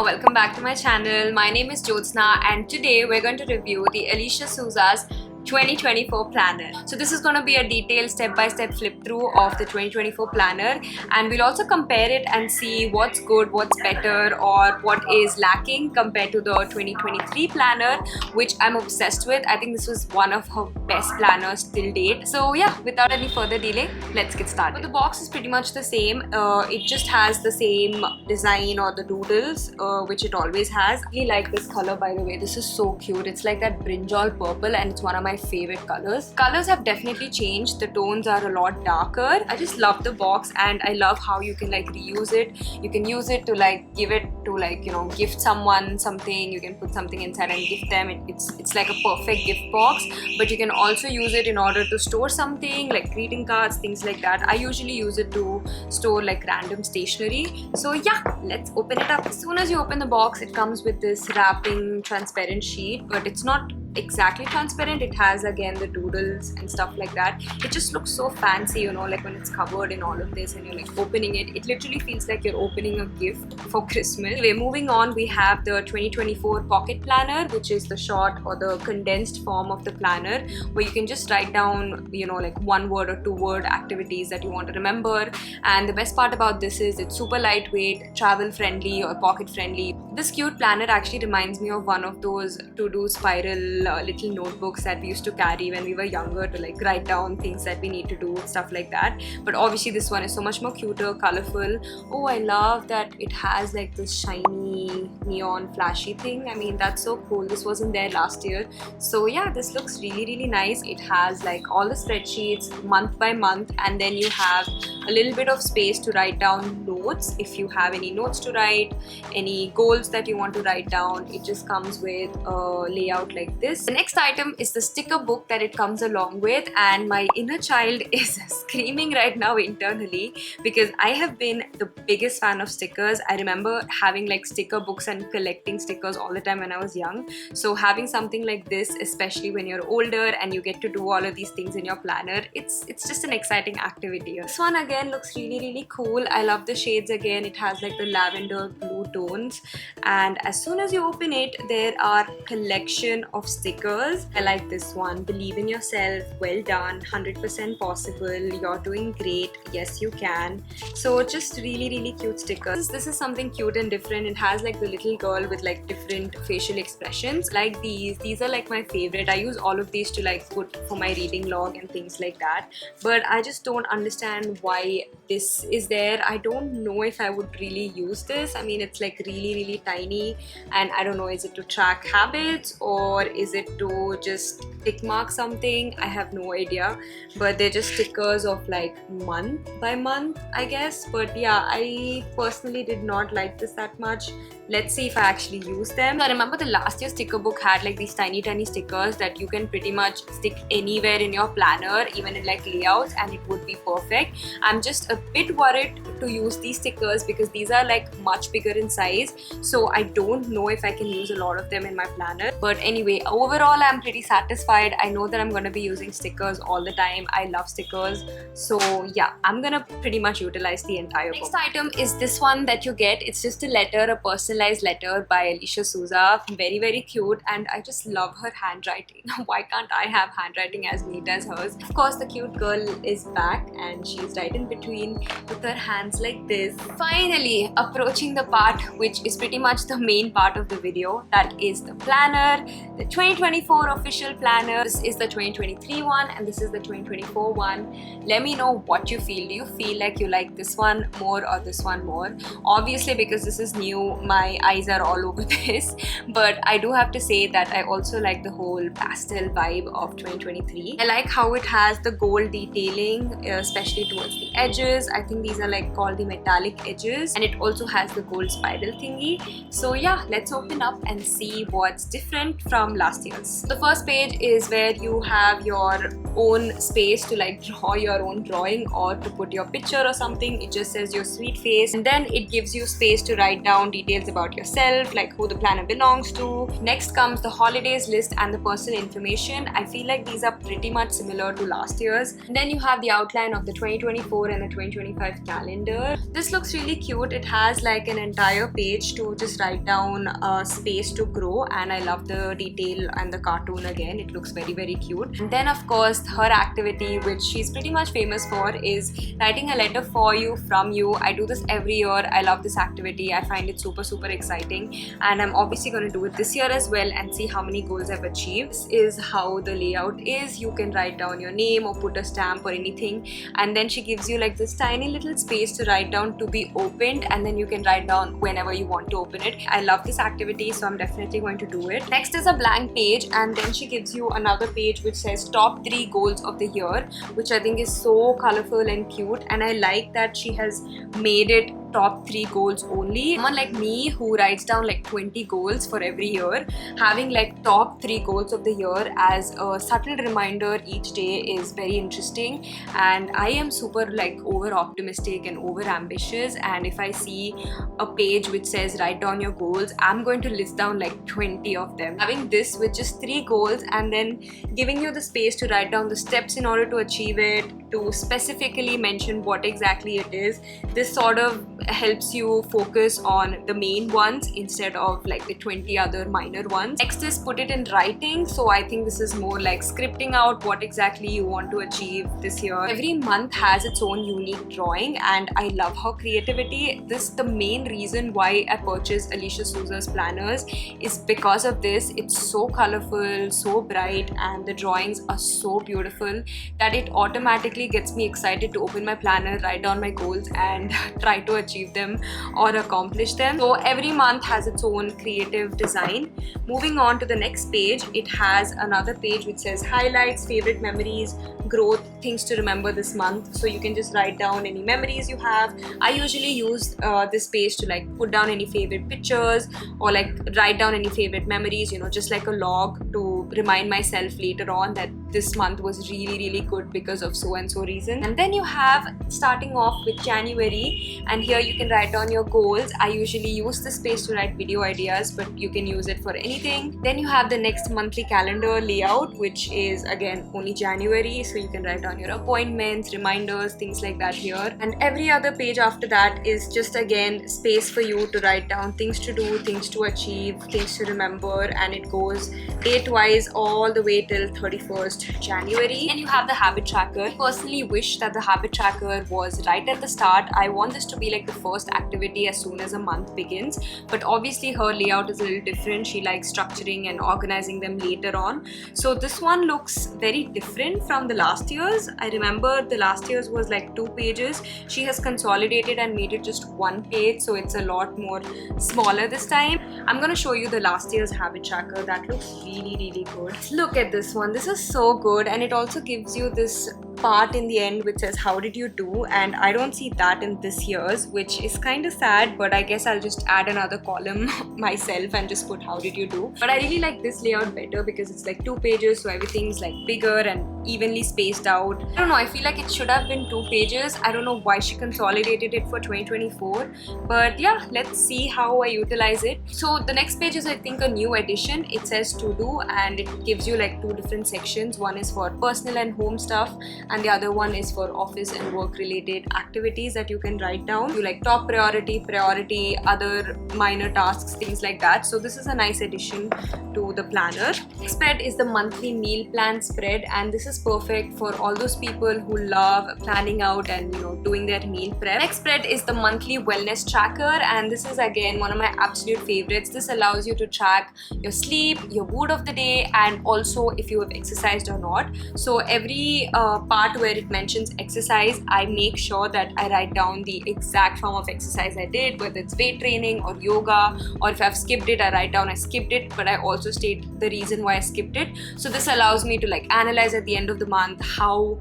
welcome back to my channel. My name is Jyotsna and today we're going to review the Alicia Souza's 2024 planner. So this is going to be a detailed step-by-step flip through of the 2024 planner, and we'll also compare it and see what's good, what's better, or what is lacking compared to the 2023 planner, which I'm obsessed with. I think this was one of her best planners till date. So yeah, without any further delay, let's get started. But the box is pretty much the same. It just has the same design or the doodles, which it always has. I really like this color, by the way. This is so cute. It's like that brinjal purple and it's one of my favorite colors. Colors have definitely changed. The tones are a lot darker. I just love the box and I love how you can like reuse it. You can use it to like give it to like, you know, gift someone something. You can put something inside and gift them. It's like a perfect gift box, but you can also use it in order to store something like greeting cards, things like that. I usually use it to store like random stationery. So yeah, let's open it up. As soon as you open the box, it comes with this wrapping transparent sheet, but it's not exactly transparent. It has again the doodles and stuff like that. It just looks so fancy, you know, like when it's covered in all of this and you're like opening it, it literally feels like you're opening a gift for Christmas. Anyway, moving on, we have the 2024 pocket planner, which is the short or the condensed form of the planner where you can just write down, you know, like one word or two word activities that you want to remember. And the best part about this is it's super lightweight, travel friendly or pocket friendly. This cute planner actually reminds me of one of those to-do spiral little notebooks that we used to carry when we were younger to like write down things that we need to do, stuff like that. But obviously this one is so much more cuter, colorful. Oh, I love that it has like this shiny neon flashy thing. I mean, that's so cool. This wasn't there last year. So yeah, this looks really nice. It has like all the spreadsheets month by month, and then you have a little bit of space to write down notes if you have any notes to write, any goals that you want to write down. It just comes with a layout like this. The next item is the sticker book that it comes along with, and my inner child is screaming right now internally because I have been the biggest fan of stickers. I remember having like sticker books and collecting stickers all the time when I was young. So having something like this, especially when you're older and you get to do all of these things in your planner, it's just an exciting activity. This one again looks really cool. I love the shades again. It has like the lavender blue tones, and as soon as you open it, there are collection of stickers. I like this one. Believe in yourself, well done, 100% possible, you're doing great, yes you can. So just really cute stickers. This is something cute and different. It has like the little girl with like different facial expressions. Like these are like my favorite. I use all of these to like put for my reading log and things like that, but I just don't understand why this is there. I don't know if I would really use this. I mean, it's like really tiny, and I don't know, is it to track habits or is it to just tick mark something? I have no idea, but they're just stickers of like month by month, I guess. But yeah, I personally did not like this that much. Let's see if I actually use them. I remember the last year sticker book had like these tiny stickers that you can pretty much stick anywhere in your planner, even in like layouts, and it would be perfect. I'm just a bit worried to use these stickers because these are like much bigger in size, so I don't know if I can use a lot of them in my planner. But anyway, overall I'm pretty satisfied. I know that I'm gonna be using stickers all the time. I love stickers, so yeah, I'm gonna pretty much utilize the entire book. Next item is this one that you get. It's just a letter, a personalized letter by Alicia Souza. Very cute, and I just love her handwriting. Why can't I have handwriting as neat as hers? Of course, the cute girl is back and she's right in between with her hands like this. Finally, approaching the part which is pretty much the main part of the video. That is the planner, the 2024 official planner. This is the 2023 one and this is the 2024 one. Let me know what you feel. Do you feel like you like this one more or this one more? Obviously, because this is new, my eyes are all over this, but I do have to say that I also like the whole pastel vibe of 2023. I like how it has the gold detailing, especially towards the edges. I think these are like called the metallic edges, and it also has the gold spiral thingy. So yeah, let's open up and see what's different from last last year's. The first page is where you have your own space to like draw your own drawing or to put your picture or something. It just says your sweet face, and then it gives you space to write down details about yourself, like who the planner belongs to. Next comes the holidays list and the personal information. I feel like these are pretty much similar to last year's. And then you have the outline of the 2024 and the 2025 calendar. This looks really cute. It has like an entire page to just write down space to grow, and I love the detail and the cartoon again. It looks very, very cute. And then of course her activity, which she's pretty much famous for, is writing a letter for you from you. I do this every year. I love this activity. I find it super, super exciting, and I'm obviously going to do it this year as well and see how many goals I've achieved. This is how the layout is. You can write down your name or put a stamp or anything, and then she gives you like this tiny little space to write down to be opened, and then you can write down whenever you want to open it. I love this activity, so I'm definitely going to do it. Next is a blank page, and then she gives you another page which says top 3 goals of the year, which I think is so colorful and cute, and I like that she has made it top 3 goals only. Someone like me who writes down like 20 goals for every year, having like top 3 goals of the year as a subtle reminder each day is very interesting. And I am super like over optimistic and over ambitious, and if I see a page which says write down your goals, I'm going to list down like 20 of them. Having this with just 3 goals and then giving you the space to write down the steps in order to achieve it, to specifically mention what exactly it is, this sort of helps you focus on the main ones instead of like the 20 other minor ones. Next is put it in writing. So I think this is more like scripting out what exactly you want to achieve this year. Every month has its own unique drawing, and I love her creativity. This the main reason why I purchased Alicia Souza's planners is because of this. It's so colorful, so bright, and the drawings are so beautiful that it automatically gets me excited to open my planner, write down my goals, and try to achieve them or accomplish them. So every month has its own creative design. Moving on to the next page, it has another page which says highlights, favorite memories, growth, things to remember this month. So you can just write down any memories you have. I usually use this page to like put down any favorite pictures or like write down any favorite memories, you know, just like a log to remind myself later on that this month was really, really good because of so and so reason. And then you have starting off with January, and here you can write down your goals. I usually use this space to write video ideas, but you can use it for anything. Then you have the next monthly calendar layout, which is again only January, so you can write down your appointments, reminders, things like that here. And every other page after that is just again space for you to write down things to do, things to achieve, things to remember, and it goes date wise all the way till 31st January. And you have the habit tracker. I personally wish that the habit tracker was right at the start. I want this to be like the first activity as soon as a month begins, but obviously her layout is a little different. She likes structuring and organizing them later on. So this one looks very different from the last year's. I remember the last year's was like 2 pages. She has consolidated and made it just 1 page, so it's a lot more smaller this time. I'm gonna show you the last year's habit tracker. That looks really, really good. Look at this one. This is so good, and it also gives you this part in the end which says how did you do, and I don't see that in this year's, which is kind of sad, but I guess I'll just add another column myself and just put how did you do. But I really like this layout better because it's like 2 pages, so everything's like bigger and evenly spaced out. I don't know, I feel like it should have been 2 pages. I don't know why she consolidated it for 2024, but yeah, let's see how I utilize it. So the next page is I think a new addition. It says to do, and it gives you like 2 different sections. One is for personal and home stuff, and the other one is for office and work related activities that you can write down. You like top priority, other minor tasks, things like that. So this is a nice addition to the planner. Next spread is the monthly meal plan spread, and this is perfect for all those people who love planning out and, you know, doing their meal prep. Next spread is the monthly wellness tracker, and this is again one of my absolute favorites. This allows you to track your sleep, your mood of the day, and also if you have exercised or not. So every part where it mentions exercise, I make sure that I write down the exact form of exercise I did, whether it's weight training or yoga, or if I've skipped it, I write down I skipped it, but I also state the reason why I skipped it. So this allows me to like analyze at the end of the month how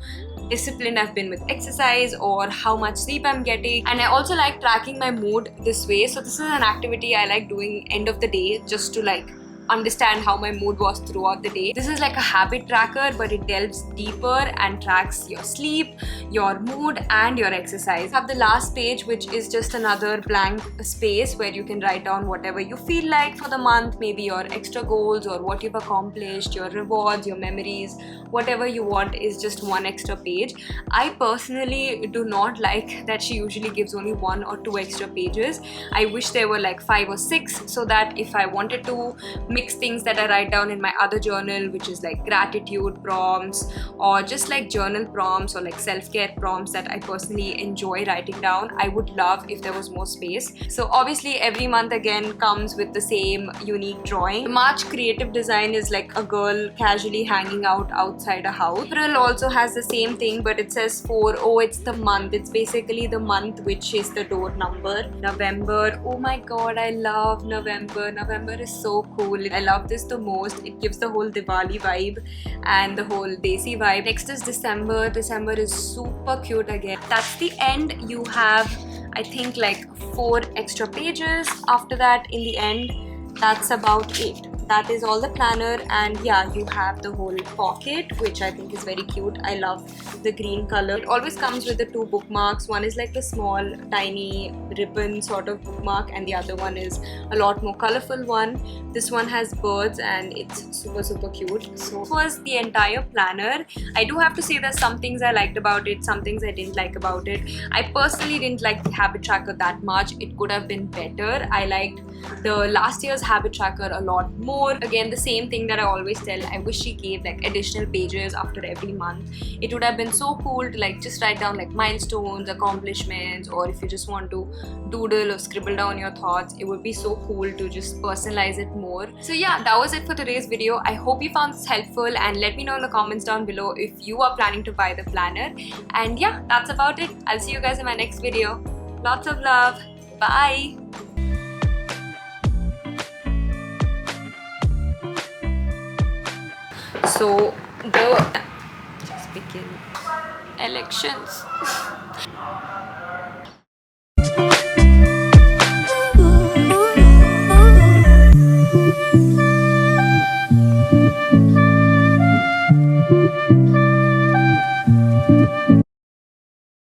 disciplined I've been with exercise or how much sleep I'm getting. And I also like tracking my mood this way. So this is an activity I like doing end of the day, just to like understand how my mood was throughout the day. This is like a habit tracker, but it delves deeper and tracks your sleep, your mood, and your exercise. I have the last page, which is just another blank space where you can write down whatever you feel like for the month, maybe your extra goals or what you've accomplished, your rewards, your memories, whatever you want is just one extra page. I personally do not like that she usually gives only 1 or 2 extra pages. I wish there were like 5 or 6, so that if I wanted to mix things that I write down in my other journal, which is like gratitude prompts or just like journal prompts or like self-care prompts that I personally enjoy writing down, I would love if there was more space. So obviously every month again comes with the same unique drawing. The March creative design is like a girl casually hanging out outside a house. April also has the same thing, but it says 4. Oh, it's the month. It's basically the month which is the door number. November. Oh my god, I love November. November is so cool. I love this the most. It gives the whole Diwali vibe and the whole Desi vibe. Next is December. December is super cute again. That's the end. You have, I think, like 4 extra pages. After that, in the end, that's about it. That is all the planner, and yeah, you have the whole pocket, which I think is very cute. I love the green color. It always comes with the 2 bookmarks. One is like the small tiny ribbon sort of bookmark, and the other one is a lot more colorful one. This one has birds and it's super cute. So this was the entire planner. I do have to say there's some things I liked about it, some things I didn't like about it. I personally didn't like the habit tracker that much. It could have been better. I liked the last year's habit tracker a lot more. Again, the same thing that I always tell, I wish she gave like additional pages after every month. It would have been so cool to like just write down like milestones, accomplishments, or if you just want to doodle or scribble down your thoughts, it would be so cool to just personalize it more. So yeah, that was it for today's video. I hope you found this helpful, and let me know in the comments down below if you are planning to buy the planner. And yeah, that's about it. I'll see you guys in my next video. Lots of love. Bye. So just begin elections.